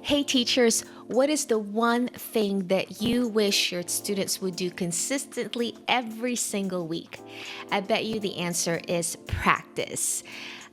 Hey teachers, what is the one thing that you wish your students would do consistently every single week? I bet you the answer is practice.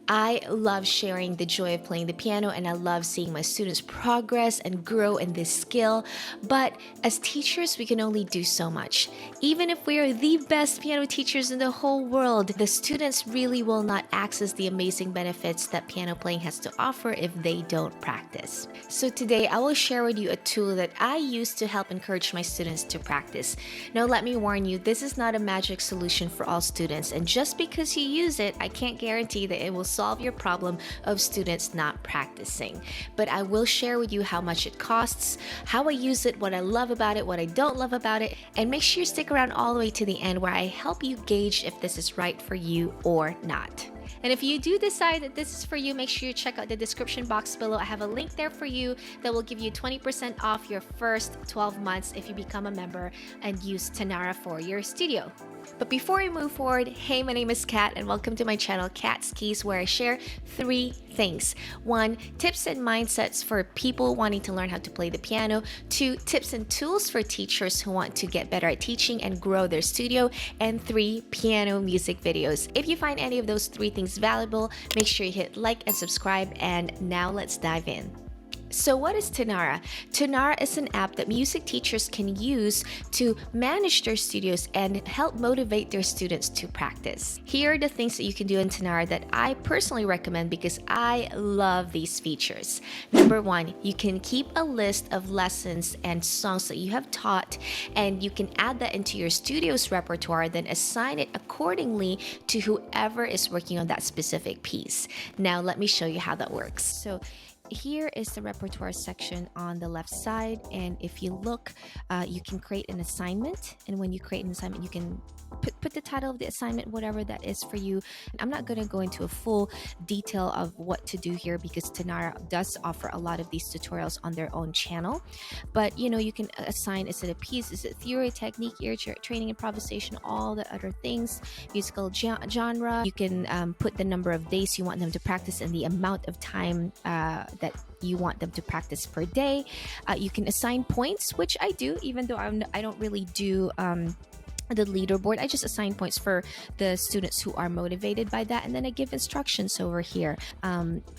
I love sharing the joy of playing the piano, and I love seeing my students progress and grow in this skill. But as teachers, we can only do so much. Even if we are the best piano teachers in the whole world, the students really will not access the amazing benefits that piano playing has to offer if they don't practice. So today, I will share with you a tool that I use to help encourage my students to practice. Now, let me warn you, this is not a magic solution for all students, and just because you use it, I can't guarantee that it will solve your problem of students not practicing. But I will share with you how much it costs, how I use it, what I love about it, what I don't love about it, and make sure you stick around all the way to the end where I help you gauge if this is right for you or not. And if you do decide that this is for you, make sure you check out the description box below. I have a link there for you that will give you 20% off your first 12 months if you become a member and use Tonara for your studio. But before we move forward, hey, my name is Kat and welcome to my channel, Kat's Keys, where I share 3 things. 1, tips and mindsets for people wanting to learn how to play the piano. 2, tips and tools for teachers who want to get better at teaching and grow their studio. And 3, piano music videos. If you find any of those 3 things valuable, make sure you hit like and subscribe, and now let's dive in. So what is Tonara? Tonara is an app that music teachers can use to manage their studios and help motivate their students to practice. Here are the things that you can do in Tonara that I personally recommend because I love these features. Number 1, you can keep a list of lessons and songs that you have taught, and you can add that into your studio's repertoire, then assign it accordingly to whoever is working on that specific piece. Now let me show you how that works. So here is the repertoire section on the left side, and if you look, you can create an assignment, and when you create an assignment, you can put the title of the assignment, whatever that is for you. I'm not going to go into a full detail of what to do here because Tonara does offer a lot of these tutorials on their own channel, but you know, you can assign, is it a piece, is it theory, technique, ear training, improvisation, all the other things, musical genre. You can put the number of days you want them to practice and the amount of time that you want them to practice per day. You can assign points, which I do, even though I don't really do the leaderboard. I just assign points for the students who are motivated by that, and then I give instructions over here.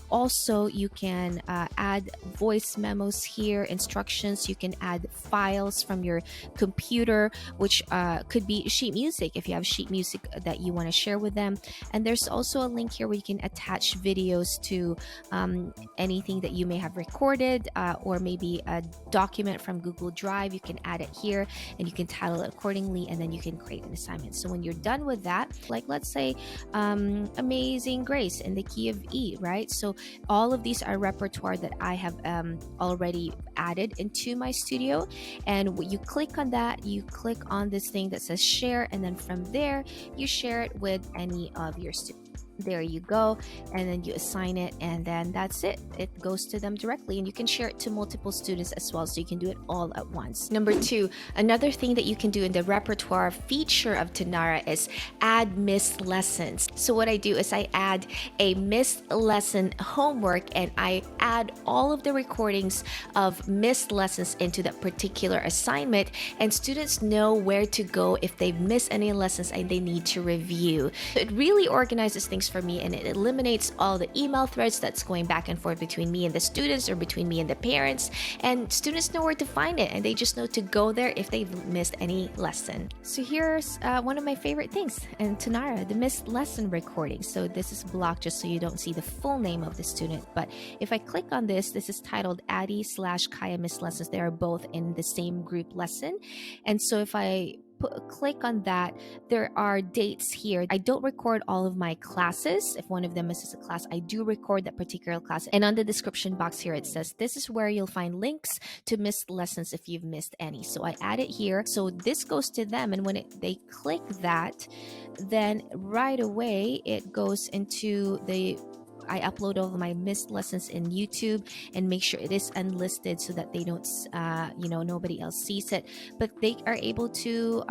Also, you can add voice memos here, instructions. You can add files from your computer, which could be sheet music if you have sheet music that you want to share with them. And there's also a link here where you can attach videos to anything that you may have recorded, or maybe a document from Google Drive. You can add it here and you can title it accordingly, and then you can create an assignment. So when you're done with that, like let's say Amazing Grace in the key of E, right? So all of these are repertoire that I have already added into my studio, and you click on that, you click on this thing that says share, and then from there you share it with any of your students. There you go, and then you assign it, and then that's it. It goes to them directly, and you can share it to multiple students as well, so you can do it all at once. Number 2, another thing that you can do in the repertoire feature of Tonara is add missed lessons. So what I do is I add a missed lesson homework, and I add all of the recordings of missed lessons into that particular assignment, and students know where to go if they've missed any lessons and they need to review. So it really organizes things for me, and it eliminates all the email threads that's going back and forth between me and the students or between me and the parents, and students know where to find it, and they just know to go there if they've missed any lesson. So here's one of my favorite things in Tonara, the missed lesson recording. So this is blocked just so you don't see the full name of the student, but if I click on this is titled Addie/Kaya Missed Lessons. They are both in the same group lesson, and so if I click on that, there are dates here. I don't record all of my classes. If one of them misses a class, I do record that particular class, and on the description box here it says this is where you'll find links to missed lessons if you've missed any. So I add it here, so this goes to them, and when they click that, then right away it goes into the I upload all of my missed lessons in YouTube and make sure it is unlisted so that they don't, nobody else sees it. But they are able to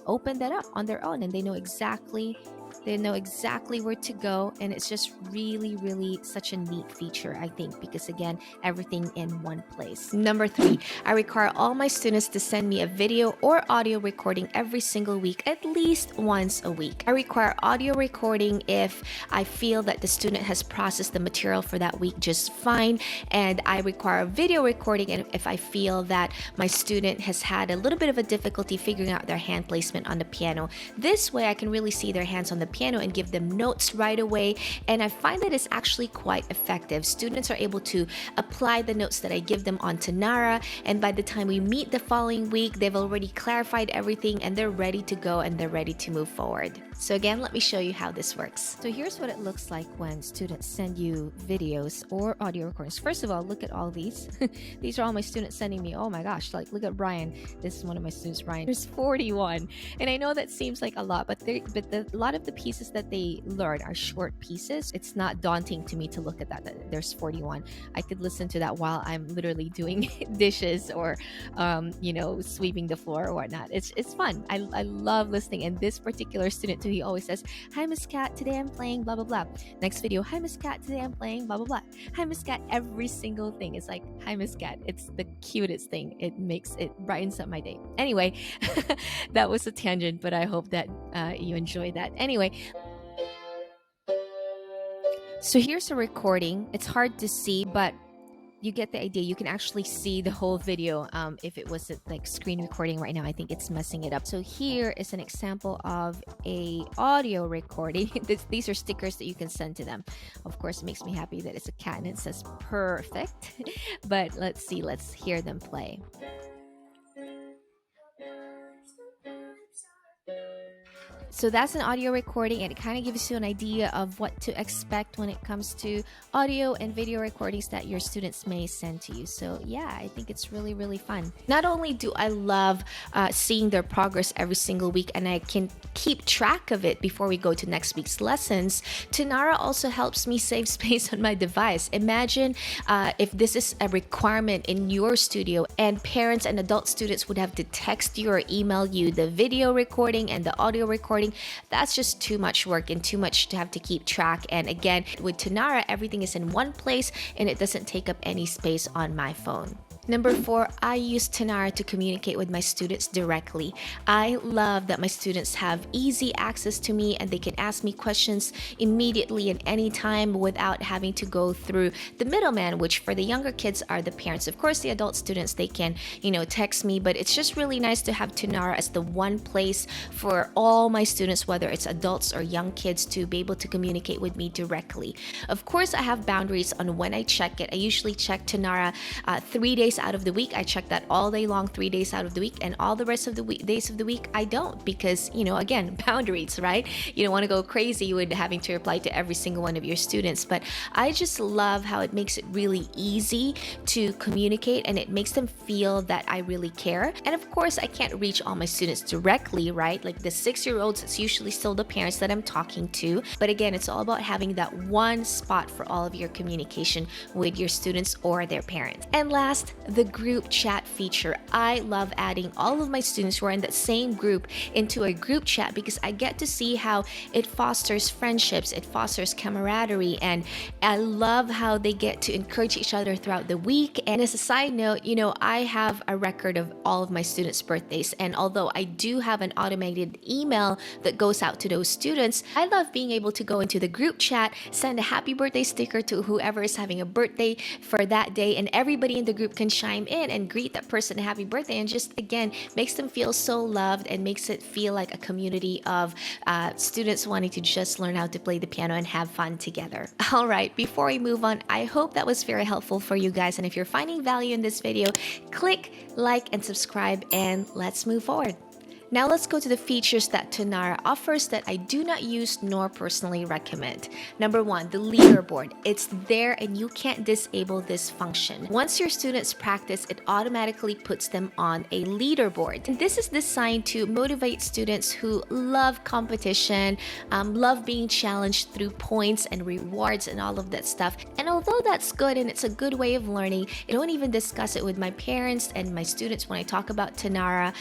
open that up on their own, and they know exactly They know exactly where to go, and it's just really such a neat feature, I think, because again, everything in one place. Number 3, I require all my students to send me a video or audio recording every single week, at least once a week. I require audio recording if I feel that the student has processed the material for that week just fine, and I require a video recording if I feel that my student has had a little bit of a difficulty figuring out their hand placement on the piano. This way I can really see their hands on the piano and give them notes right away, and I find that it's actually quite effective. Students are able to apply the notes that I give them on Tonara, and by the time we meet the following week, they've already clarified everything and they're ready to go and they're ready to move forward. So again, let me show you how this works. So here's what it looks like when students send you videos or audio recordings. First of all, look at all these. These are all my students sending me. Oh my gosh, like look at Brian. This is one of my students, Brian. There's 41. And I know that seems like a lot, but a lot of the pieces that they learn are short pieces. It's not daunting to me to look at that there's 41. I could listen to that while I'm literally doing dishes or sweeping the floor or whatnot. It's fun. I love listening. And this particular student too, he always says, "Hi Miss Cat, today I'm playing blah blah blah." Next video, "Hi Miss Cat, today I'm playing blah blah blah." Hi Miss Cat. Every single thing is like, "Hi Miss Cat." It's the cutest thing. It brightens up my day. Anyway, that was a tangent, but I hope that you enjoyed that. Anyway, so here's a recording. It's hard to see, but you get the idea. You can actually see the whole video. If it was like screen recording right now, I think it's messing it up. So here is an example of a audio recording. These are stickers that you can send to them. Of course, it makes me happy that it's a cat and it says perfect. But let's see, let's hear them play. So that's an audio recording, and it kind of gives you an idea of what to expect when it comes to audio and video recordings that your students may send to you. So yeah, I think it's really fun. Not only do I love seeing their progress every single week, and I can keep track of it before we go to next week's lessons, Tonara also helps me save space on my device. Imagine if this is a requirement in your studio and parents and adult students would have to text you or email you the video recording and the audio recording. That's just too much work and too much to have to keep track. And again, with Tonara, everything is in one place and it doesn't take up any space on my phone. Number 4, I use Tonara to communicate with my students directly. I love that my students have easy access to me and they can ask me questions immediately and anytime without having to go through the middleman, which for the younger kids are the parents. Of course, the adult students, they can, text me, but it's just really nice to have Tonara as the one place for all my students, whether it's adults or young kids, to be able to communicate with me directly. Of course, I have boundaries on when I check it. I usually check Tonara 3 days out of the week. I check that all day long, 3 days out of the week, and all the rest of the days of the week I don't, because again, boundaries, right? You don't want to go crazy with having to reply to every single one of your students. But I just love how it makes it really easy to communicate, and it makes them feel that I really care. And of course, I can't reach all my students directly, right? Like the 6-year-olds, it's usually still the parents that I'm talking to. But again, it's all about having that one spot for all of your communication with your students or their parents. And last, the group chat feature. I love adding all of my students who are in that same group into a group chat, because I get to see how it fosters friendships, it fosters camaraderie, and I love how they get to encourage each other throughout the week. And as a side note, I have a record of all of my students' birthdays, and although I do have an automated email that goes out to those students, I love being able to go into the group chat, send a happy birthday sticker to whoever is having a birthday for that day, and everybody in the group can chime in and greet that person a happy birthday, and just again makes them feel so loved and makes it feel like a community of students wanting to just learn how to play the piano and have fun together. All right, before we move on, I hope that was very helpful for you guys, and if you're finding value in this video, click like and subscribe, and let's move forward. Now let's go to the features that Tonara offers that I do not use nor personally recommend. Number 1, the leaderboard. It's there and you can't disable this function. Once your students practice, it automatically puts them on a leaderboard. And this is designed to motivate students who love competition, love being challenged through points and rewards and all of that stuff. And although that's good and it's a good way of learning, I don't even discuss it with my parents and my students when I talk about Tonara.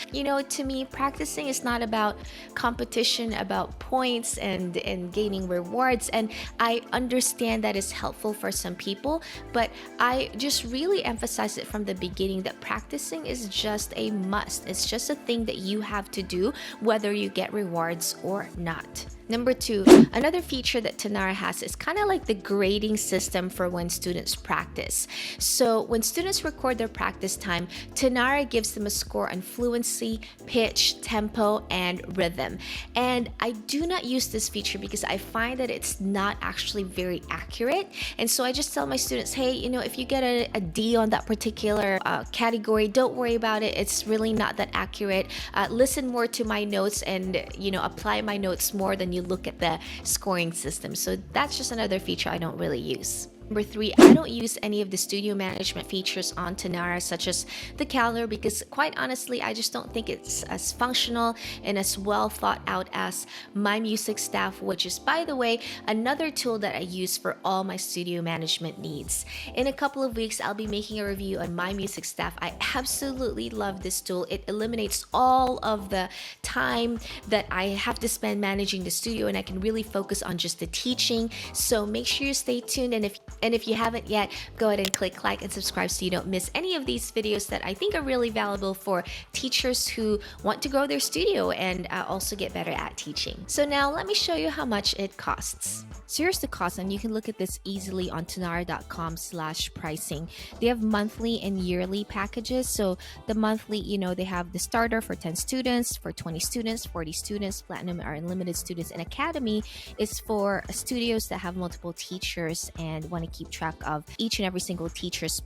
To me, practice practicing is not about competition, about points and gaining rewards. And I understand that is helpful for some people, but I just really emphasize it from the beginning that practicing is just a must. It's just a thing that you have to do whether you get rewards or not. Number 2, another feature that Tonara has is kind of like the grading system for when students practice. So when students record their practice time, Tonara gives them a score on fluency, pitch, tempo, and rhythm. And I do not use this feature because I find that it's not actually very accurate. And so I just tell my students, hey, you know, if you get a D on that particular category, don't worry about it. It's really not that accurate. Listen more to my notes and, you know, apply my notes more than you look at the scoring system. So that's just another feature I don't really use. Number 3, I don't use any of the studio management features on Tonara, such as the calendar, because quite honestly, I just don't think it's as functional and as well thought out as My Music Staff, which is, by the way, another tool that I use for all my studio management needs. In a couple of weeks, I'll be making a review on My Music Staff. I absolutely love this tool. It eliminates all of the time that I have to spend managing the studio, and I can really focus on just the teaching. So make sure you stay tuned, and if you haven't yet, go ahead and click like and subscribe so you don't miss any of these videos that I think are really valuable for teachers who want to grow their studio and also get better at teaching. So now let me show you how much it costs. So here's the cost, and you can look at this easily on tonara.com/pricing. They have monthly and yearly packages. So the monthly, you know, they have the starter for 10 students, for 20 students, 40 students, platinum or unlimited students, and academy is for studios that have multiple teachers and want to keep track of each and every single teacher's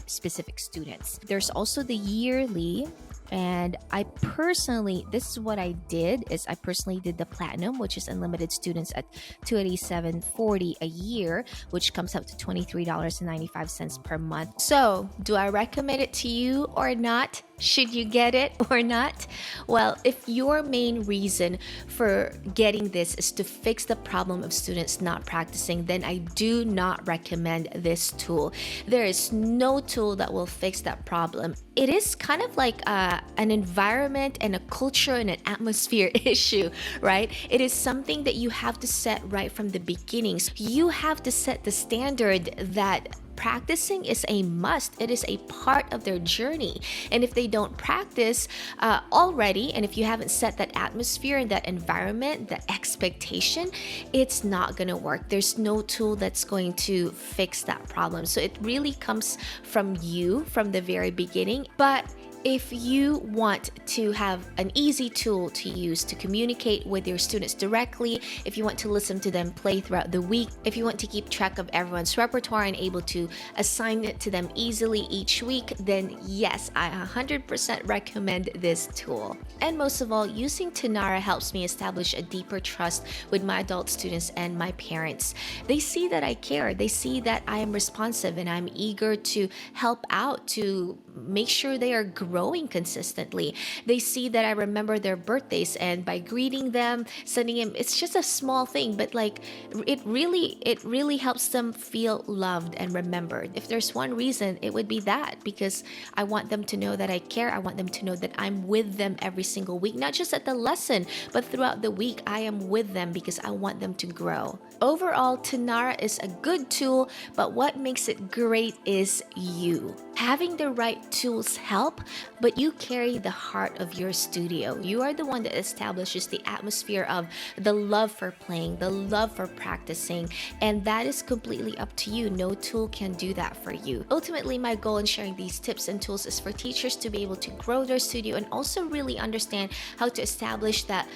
specific students. There's also the yearly. And I personally, this is what I did, is I personally did the platinum, which is unlimited students at $287.40 a year, which comes up to $23.95 per month. So do I recommend it to you or not? Should you get it or not? Well, if your main reason for getting this is to fix the problem of students not practicing, then I do not recommend this tool. There is no tool that will fix that problem. It is kind of like an environment and a culture and an atmosphere issue, right? It is something that you have to set right from the beginning. So you have to set the standard that practicing is a must. It is a part of their journey. And if they don't practice already, and if you haven't set that atmosphere and that environment, that expectation, it's not going to work. There's no tool that's going to fix that problem. So it really comes from you from the very beginning. But if you want to have an easy tool to use to communicate with your students directly, if you want to listen to them play throughout the week, if you want to keep track of everyone's repertoire and able to assign it to them easily each week, then yes, I 100% recommend this tool. And most of all, using Tonara helps me establish a deeper trust with my adult students and my parents. They see that I care. They see that I am responsive and I'm eager to help out, to make sure they are growing consistently. They see that I remember their birthdays, and by greeting them, sending them, it's just a small thing, but like it really helps them feel loved and remembered. If there's one reason, it would be that, because I want them to know that I care. I want them to know that I'm with them every single week, not just at the lesson, but throughout the week. I am with them because I want them to grow. Overall, Tonara is a good tool, but what makes it great is you. Having the right tools help, but you carry the heart of your studio. You are the one that establishes the atmosphere of the love for playing, the love for practicing, and that is completely up to you. No tool can do that for you. Ultimately, my goal in sharing these tips and tools is for teachers to be able to grow their studio and also really understand how to establish that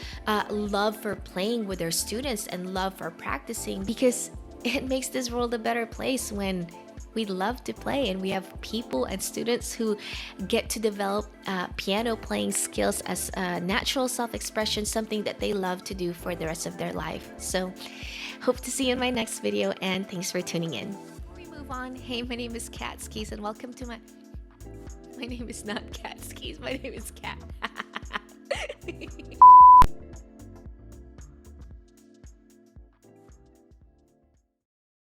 love for playing with their students and love for practicing, because it makes this world a better place when we love to play and we have people and students who get to develop piano playing skills as a natural self-expression, something that they love to do for the rest of their life. So hope to see you in my next video, and thanks for tuning in. Before we move on, hey, my name is Kat Skis and welcome to my name is not Kat Skis, my name is Kat.